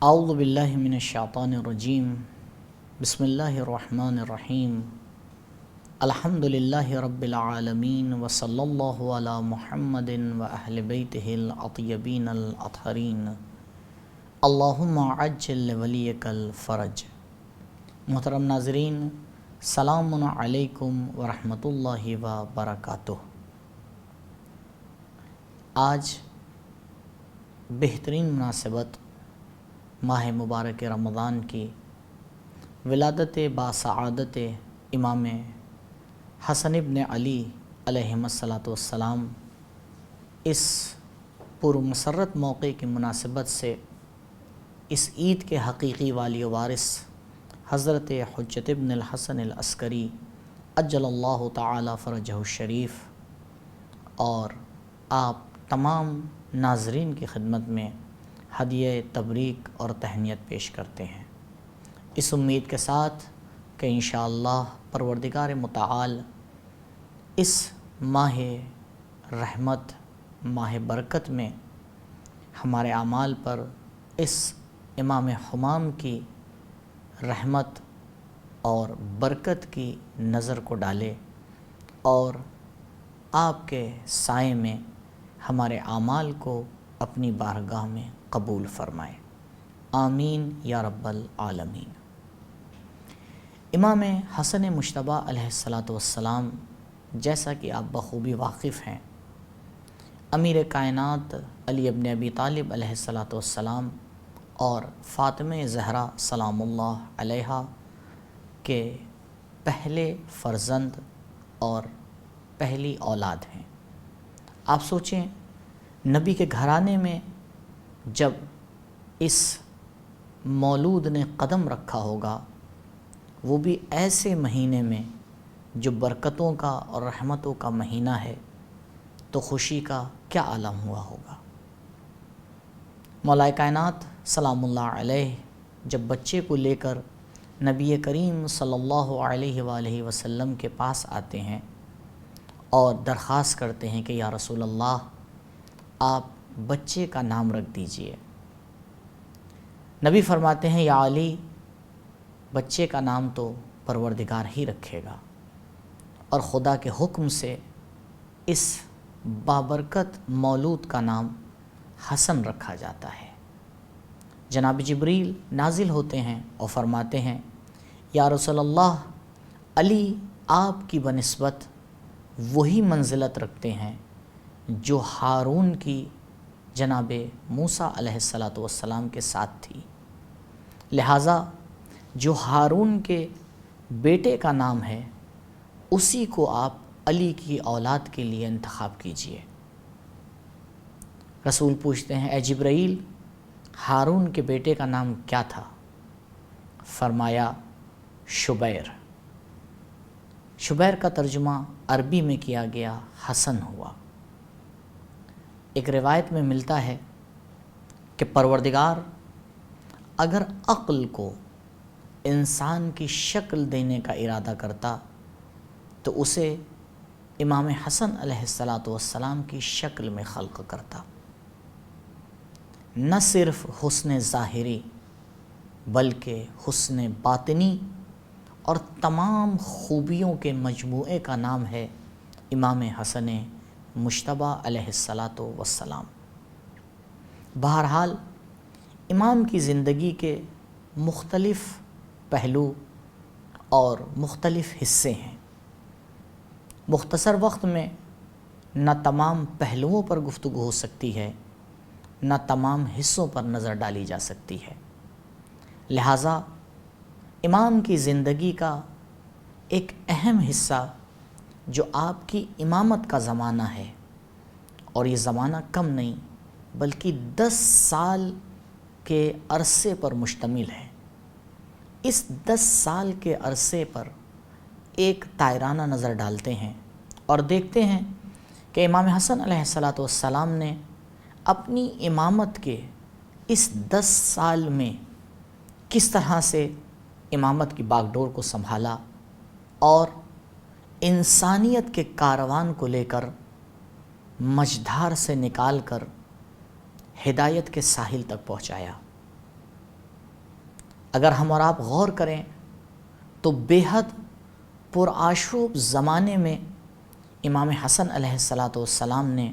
اعوذ باللہ من الشیطان الرجیم بسم اللہ الرحمن الرحیم الحمد للہ رب العالمین وصلی اللہ علی محمد و اہل بیتہ الاطیبین الاطہرین اللہم عجل ولیک الفرج۔ محترم ناظرین، سلام علیکم ورحمۃ اللہ وبرکاتہ۔ آج بہترین مناسبت ماہ مبارک رمضان کی ولادت باسعادت امام حسن ابن علی علیہم السلام، اس پرمسرت موقع کی مناسبت سے اس عید کے حقیقی والی وارث حضرت حجت ابن الحسن العسکری عجل اللہ تعالی فرجہ الشریف اور آپ تمام ناظرین کی خدمت میں ہدیہ تبریک اور تہنیت پیش کرتے ہیں، اس امید کے ساتھ کہ انشاءاللہ پروردگار متعال اس ماہ رحمت، ماہ برکت میں ہمارے اعمال پر اس امام حمام کی رحمت اور برکت کی نظر کو ڈالے اور آپ کے سائے میں ہمارے اعمال کو اپنی بارگاہ میں قبول فرمائے، آمین یا رب العالمین۔ امام حسن مجتبیٰ علیہ السلام، جیسا کہ آپ بخوبی واقف ہیں، امیر کائنات علی ابن ابی طالب علیہ السلام اور فاطمہ زہرا سلام اللہ علیہا کے پہلے فرزند اور پہلی اولاد ہیں۔ آپ سوچیں، نبی کے گھرانے میں جب اس مولود نے قدم رکھا ہوگا، وہ بھی ایسے مہینے میں جو برکتوں کا اور رحمتوں کا مہینہ ہے، تو خوشی کا کیا عالم ہوا ہوگا۔ مولا کائنات سلام اللہ علیہ جب بچے کو لے کر نبی کریم صلی اللہ علیہ وآلہ وسلم کے پاس آتے ہیں اور درخواست کرتے ہیں کہ یا رسول اللہ، آپ بچے کا نام رکھ دیجئے۔ نبی فرماتے ہیں، یا علی، بچے کا نام تو پروردگار ہی رکھے گا، اور خدا کے حکم سے اس بابرکت مولود کا نام حسن رکھا جاتا ہے۔ جناب جبریل نازل ہوتے ہیں اور فرماتے ہیں، یا رسول اللہ، علی آپ کی بنسبت وہی منزلت رکھتے ہیں جو ہارون کی جناب موسیٰ علیہ السلام کے ساتھ تھی، لہٰذا جو ہارون کے بیٹے کا نام ہے اسی کو آپ علی کی اولاد کے لیے انتخاب کیجئے۔ رسول پوچھتے ہیں، اے جبرائیل، ہارون کے بیٹے کا نام کیا تھا؟ فرمایا، شبیر۔ شبیر کا ترجمہ عربی میں کیا گیا حسن ہوا۔ ایک روایت میں ملتا ہے کہ پروردگار اگر عقل کو انسان کی شکل دینے کا ارادہ کرتا تو اسے امام حسن علیہ السلام کی شکل میں خلق کرتا۔ نہ صرف حسن ظاہری بلکہ حسن باطنی اور تمام خوبیوں کے مجموعے کا نام ہے امام حسن مجتبیٰ علیہ السلام۔ بہرحال امام کی زندگی کے مختلف پہلو اور مختلف حصے ہیں۔ مختصر وقت میں نہ تمام پہلوؤں پر گفتگو ہو سکتی ہے، نہ تمام حصوں پر نظر ڈالی جا سکتی ہے، لہٰذا امام کی زندگی کا ایک اہم حصہ جو آپ کی امامت کا زمانہ ہے، اور یہ زمانہ کم نہیں بلکہ 10 سال کے عرصے پر مشتمل ہے، اس 10 سال کے عرصے پر ایک تائرانہ نظر ڈالتے ہیں اور دیکھتے ہیں کہ امام حسن علیہ السلام نے اپنی امامت کے اس 10 سال میں کس طرح سے امامت کی باغ ڈور کو سنبھالا اور انسانیت کے کاروان کو لے کر مجدھار سے نکال کر ہدایت کے ساحل تک پہنچایا۔ اگر ہم اور آپ غور کریں تو بے حد پرآشوب زمانے میں امام حسن علیہ السلام نے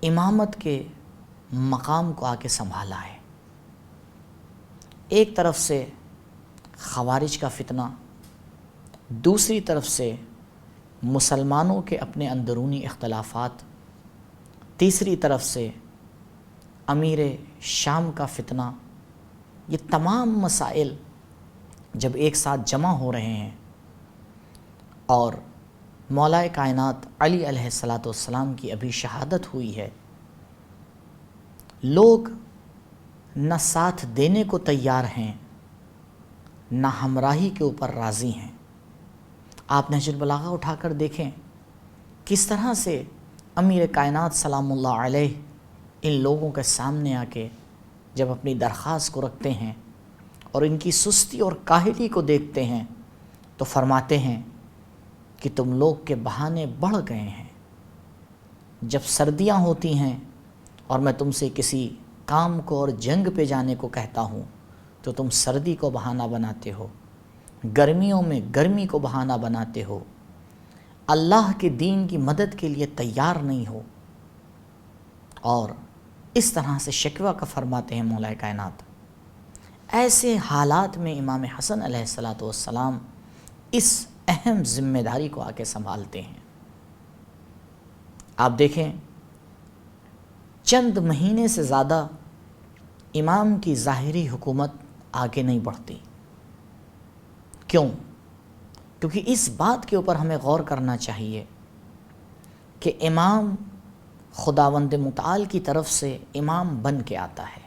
امامت کے مقام کو آ کے سنبھالا ہے۔ ایک طرف سے خوارج کا فتنہ، دوسری طرف سے مسلمانوں کے اپنے اندرونی اختلافات، تیسری طرف سے امیر شام کا فتنہ، یہ تمام مسائل جب ایک ساتھ جمع ہو رہے ہیں اور مولا کائنات علی علیہ السلام کی ابھی شہادت ہوئی ہے، لوگ نہ ساتھ دینے کو تیار ہیں نہ ہمراہی کے اوپر راضی ہیں۔ آپ نہج البلاغہ اٹھا کر دیکھیں کس طرح سے امیر کائنات سلام اللہ علیہ ان لوگوں کے سامنے آ کے جب اپنی درخواست کو رکھتے ہیں اور ان کی سستی اور کاہلی کو دیکھتے ہیں تو فرماتے ہیں کہ تم لوگ کے بہانے بڑھ گئے ہیں۔ جب سردیاں ہوتی ہیں اور میں تم سے کسی کام کو اور جنگ پہ جانے کو کہتا ہوں تو تم سردی کو بہانہ بناتے ہو، گرمیوں میں گرمی کو بہانہ بناتے ہو، اللہ کے دین کی مدد کے لیے تیار نہیں ہو، اور اس طرح سے شکوہ کا فرماتے ہیں مولا کائنات۔ ایسے حالات میں امام حسن علیہ السلام اس اہم ذمہ داری کو آ کے سنبھالتے ہیں۔ آپ دیکھیں چند مہینے سے زیادہ امام کی ظاہری حکومت آگے نہیں بڑھتی۔ کیوں؟ کیونکہ اس بات کے اوپر ہمیں غور کرنا چاہیے کہ امام خداوند متعال کی طرف سے امام بن کے آتا ہے۔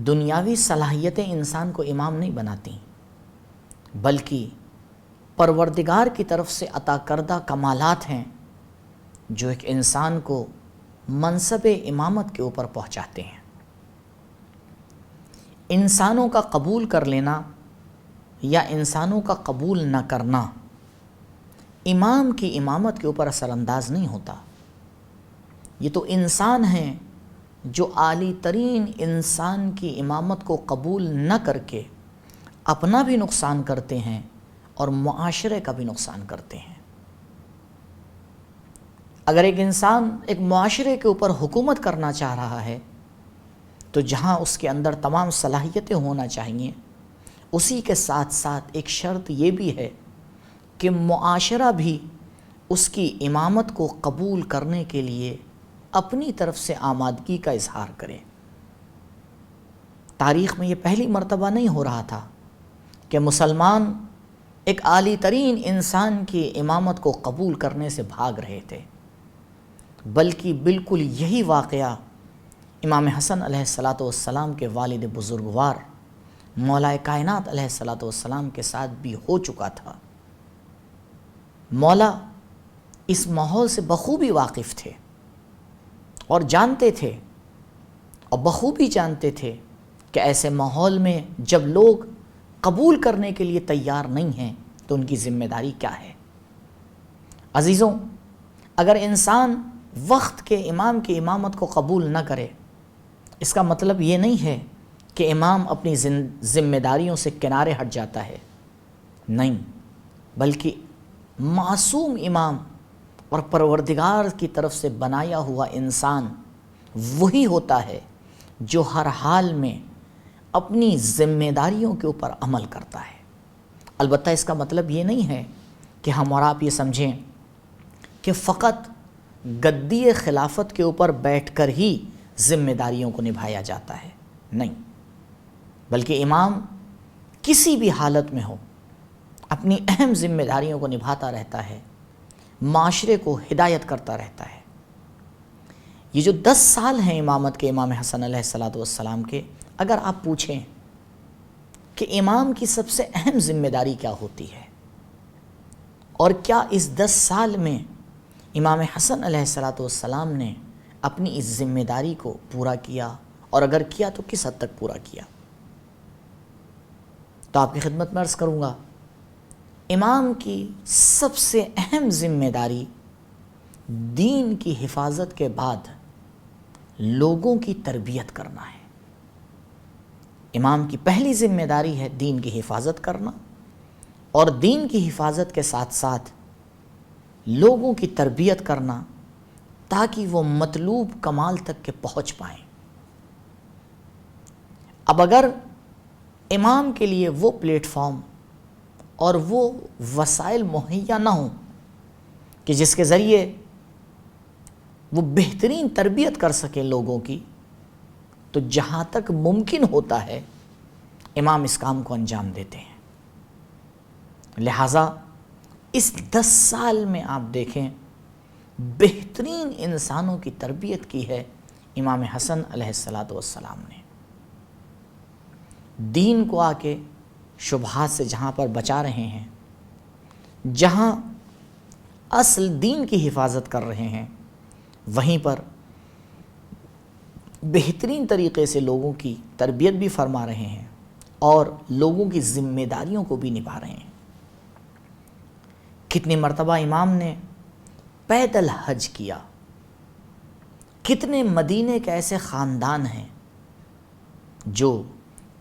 دنیاوی صلاحیتیں انسان کو امام نہیں بناتی، بلکہ پروردگار کی طرف سے عطا کردہ کمالات ہیں جو ایک انسان کو منصب امامت کے اوپر پہنچاتے ہیں۔ انسانوں کا قبول کر لینا یا انسانوں کا قبول نہ کرنا امام کی امامت کے اوپر اثر انداز نہیں ہوتا۔ یہ تو انسان ہیں جو عالی ترین انسان کی امامت کو قبول نہ کر کے اپنا بھی نقصان کرتے ہیں اور معاشرے کا بھی نقصان کرتے ہیں۔ اگر ایک انسان ایک معاشرے کے اوپر حکومت کرنا چاہ رہا ہے تو جہاں اس کے اندر تمام صلاحیتیں ہونا چاہیے، اسی کے ساتھ ساتھ ایک شرط یہ بھی ہے کہ معاشرہ بھی اس کی امامت کو قبول کرنے کے لیے اپنی طرف سے آمادگی کا اظہار کرے۔ تاریخ میں یہ پہلی مرتبہ نہیں ہو رہا تھا کہ مسلمان ایک عالی ترین انسان کی امامت کو قبول کرنے سے بھاگ رہے تھے، بلکہ بالکل یہی واقعہ امام حسن علیہ السلام کے والد بزرگوار مولا کائنات علیہ السلام کے ساتھ بھی ہو چکا تھا۔ مولا اس ماحول سے بخوبی واقف تھے اور جانتے تھے اور بخوبی جانتے تھے کہ ایسے ماحول میں جب لوگ قبول کرنے کے لیے تیار نہیں ہیں تو ان کی ذمہ داری کیا ہے۔ عزیزوں، اگر انسان وقت کے امام کی امامت کو قبول نہ کرے، اس کا مطلب یہ نہیں ہے کہ امام اپنی ذمہ داریوں سے کنارے ہٹ جاتا ہے، نہیں، بلکہ معصوم امام اور پروردگار کی طرف سے بنایا ہوا انسان وہی ہوتا ہے جو ہر حال میں اپنی ذمہ داریوں کے اوپر عمل کرتا ہے۔ البتہ اس کا مطلب یہ نہیں ہے کہ ہم اور آپ یہ سمجھیں کہ فقط گدی خلافت کے اوپر بیٹھ کر ہی ذمہ داریوں کو نبھایا جاتا ہے، نہیں، بلکہ امام کسی بھی حالت میں ہو اپنی اہم ذمہ داریوں کو نبھاتا رہتا ہے، معاشرے کو ہدایت کرتا رہتا ہے۔ یہ جو 10 سال ہیں امامت کے امام حسن علیہ السلام کے، اگر آپ پوچھیں کہ امام کی سب سے اہم ذمہ داری کیا ہوتی ہے اور کیا اس 10 سال میں امام حسن علیہ السلام نے اپنی اس ذمہ داری کو پورا کیا، اور اگر کیا تو کس حد تک پورا کیا، تو آپ کی خدمت میں عرض کروں گا، امام کی سب سے اہم ذمہ داری دین کی حفاظت کے بعد لوگوں کی تربیت کرنا ہے۔ امام کی پہلی ذمہ داری ہے دین کی حفاظت کرنا، اور دین کی حفاظت کے ساتھ ساتھ لوگوں کی تربیت کرنا تاکہ وہ مطلوب کمال تک کے پہنچ پائیں۔ اب اگر امام کے لیے وہ پلیٹ فارم اور وہ وسائل مہیا نہ ہوں کہ جس کے ذریعے وہ بہترین تربیت کر سکیں لوگوں کی، تو جہاں تک ممکن ہوتا ہے امام اس کام کو انجام دیتے ہیں۔ لہٰذا اس 10 سال میں آپ دیکھیں بہترین انسانوں کی تربیت کی ہے امام حسن علیہ السلام نے۔ دین کو آ کے شبہات سے جہاں پر بچا رہے ہیں، جہاں اصل دین کی حفاظت کر رہے ہیں، وہیں پر بہترین طریقے سے لوگوں کی تربیت بھی فرما رہے ہیں اور لوگوں کی ذمہ داریوں کو بھی نبھا رہے ہیں۔ کتنی مرتبہ امام نے پیدل حج کیا، کتنے مدینے کے ایسے خاندان ہیں جو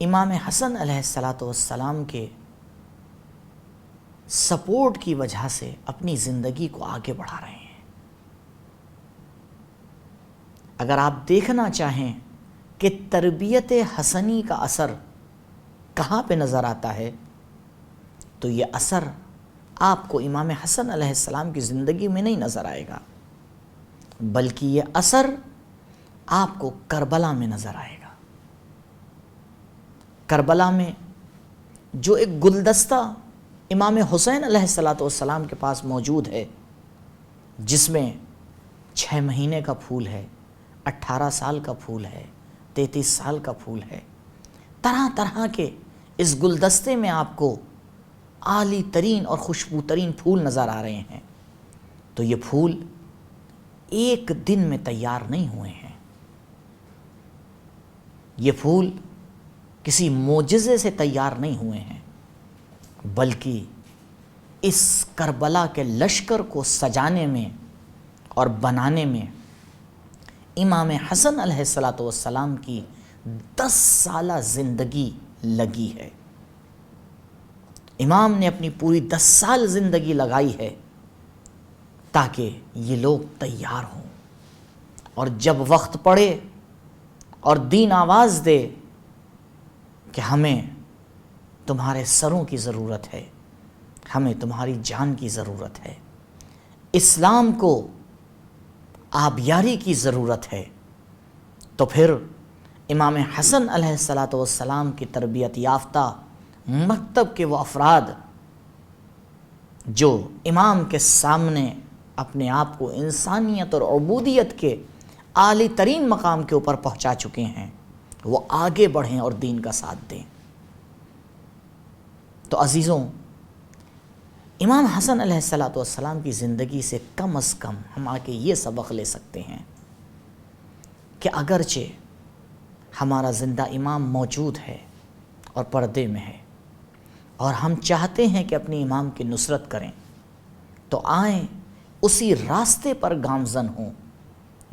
امام حسن علیہ السلام کے سپورٹ کی وجہ سے اپنی زندگی کو آگے بڑھا رہے ہیں۔ اگر آپ دیکھنا چاہیں کہ تربیت حسنی کا اثر کہاں پہ نظر آتا ہے، تو یہ اثر آپ کو امام حسن علیہ السلام کی زندگی میں نہیں نظر آئے گا، بلکہ یہ اثر آپ کو کربلا میں نظر آئے گا۔ کربلا میں جو ایک گلدستہ امام حسین علیہ السلام کے پاس موجود ہے، جس میں 6 مہینے کا پھول ہے، 18 سال کا پھول ہے، 33 سال کا پھول ہے، طرح طرح کے اس گلدستے میں آپ کو عالی ترین اور خوشبو ترین پھول نظر آ رہے ہیں، تو یہ پھول ایک دن میں تیار نہیں ہوئے ہیں۔ یہ پھول کسی معجزے سے تیار نہیں ہوئے ہیں، بلکہ اس کربلا کے لشکر کو سجانے میں اور بنانے میں امام حسن علیہ السلام کی 10 سالہ زندگی لگی ہے۔ امام نے اپنی پوری 10 سال زندگی لگائی ہے تاکہ یہ لوگ تیار ہوں، اور جب وقت پڑے اور دین آواز دے کہ ہمیں تمہارے سروں کی ضرورت ہے، ہمیں تمہاری جان کی ضرورت ہے، اسلام کو آبیاری کی ضرورت ہے، تو پھر امام حسن علیہ السلام کی تربیت یافتہ مکتب کے وہ افراد جو امام کے سامنے اپنے آپ کو انسانیت اور عبودیت کے اعلی ترین مقام کے اوپر پہنچا چکے ہیں، وہ آگے بڑھیں اور دین کا ساتھ دیں۔ تو عزیزوں، امام حسن علیہ السلام کی زندگی سے کم از کم ہم آ کے یہ سبق لے سکتے ہیں کہ اگرچہ ہمارا زندہ امام موجود ہے اور پردے میں ہے، اور ہم چاہتے ہیں کہ اپنی امام کی نصرت کریں، تو آئیں اسی راستے پر گامزن ہوں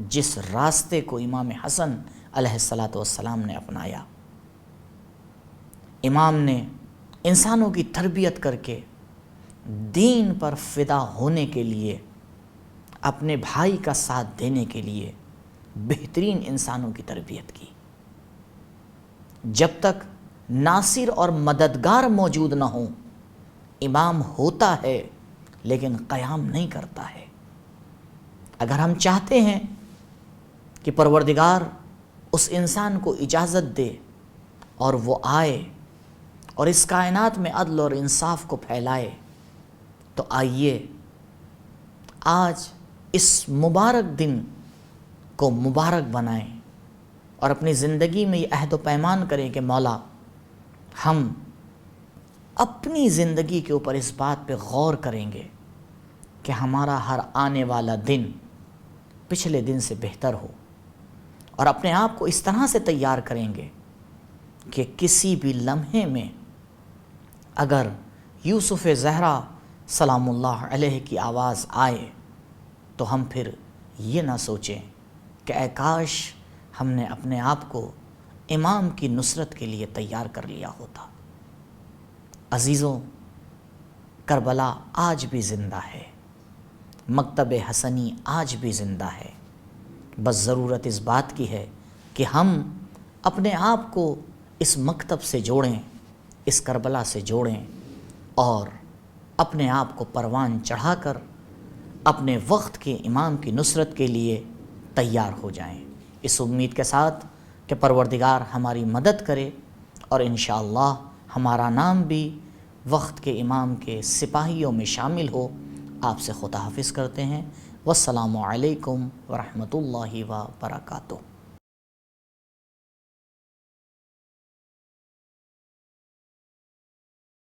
جس راستے کو امام حسن علیہ السلام نے اپنایا۔ امام نے انسانوں کی تربیت کر کے دین پر فدا ہونے کے لیے، اپنے بھائی کا ساتھ دینے کے لیے بہترین انسانوں کی تربیت کی۔ جب تک ناصر اور مددگار موجود نہ ہوں، امام ہوتا ہے لیکن قیام نہیں کرتا ہے۔ اگر ہم چاہتے ہیں کہ پروردگار اس انسان کو اجازت دے اور وہ آئے اور اس کائنات میں عدل اور انصاف کو پھیلائے، تو آئیے آج اس مبارک دن کو مبارک بنائیں اور اپنی زندگی میں یہ عہد و پیمان کریں کہ مولا، ہم اپنی زندگی کے اوپر اس بات پہ غور کریں گے کہ ہمارا ہر آنے والا دن پچھلے دن سے بہتر ہو، اور اپنے آپ کو اس طرح سے تیار کریں گے کہ کسی بھی لمحے میں اگر یوسف زہرا سلام اللہ علیہ کی آواز آئے تو ہم پھر یہ نہ سوچیں کہ اے کاش ہم نے اپنے آپ کو امام کی نصرت کے لیے تیار کر لیا ہوتا۔ عزیزوں، کربلا آج بھی زندہ ہے، مکتب حسنی آج بھی زندہ ہے، بس ضرورت اس بات کی ہے کہ ہم اپنے آپ کو اس مکتب سے جوڑیں، اس کربلا سے جوڑیں اور اپنے آپ کو پروان چڑھا کر اپنے وقت کے امام کی نصرت کے لیے تیار ہو جائیں، اس امید کے ساتھ کہ پروردگار ہماری مدد کرے اور انشاءاللہ ہمارا نام بھی وقت کے امام کے سپاہیوں میں شامل ہو۔ آپ سے خدا حافظ کرتے ہیں۔ والسلام علیکم ورحمۃ اللہ وبرکاتہ۔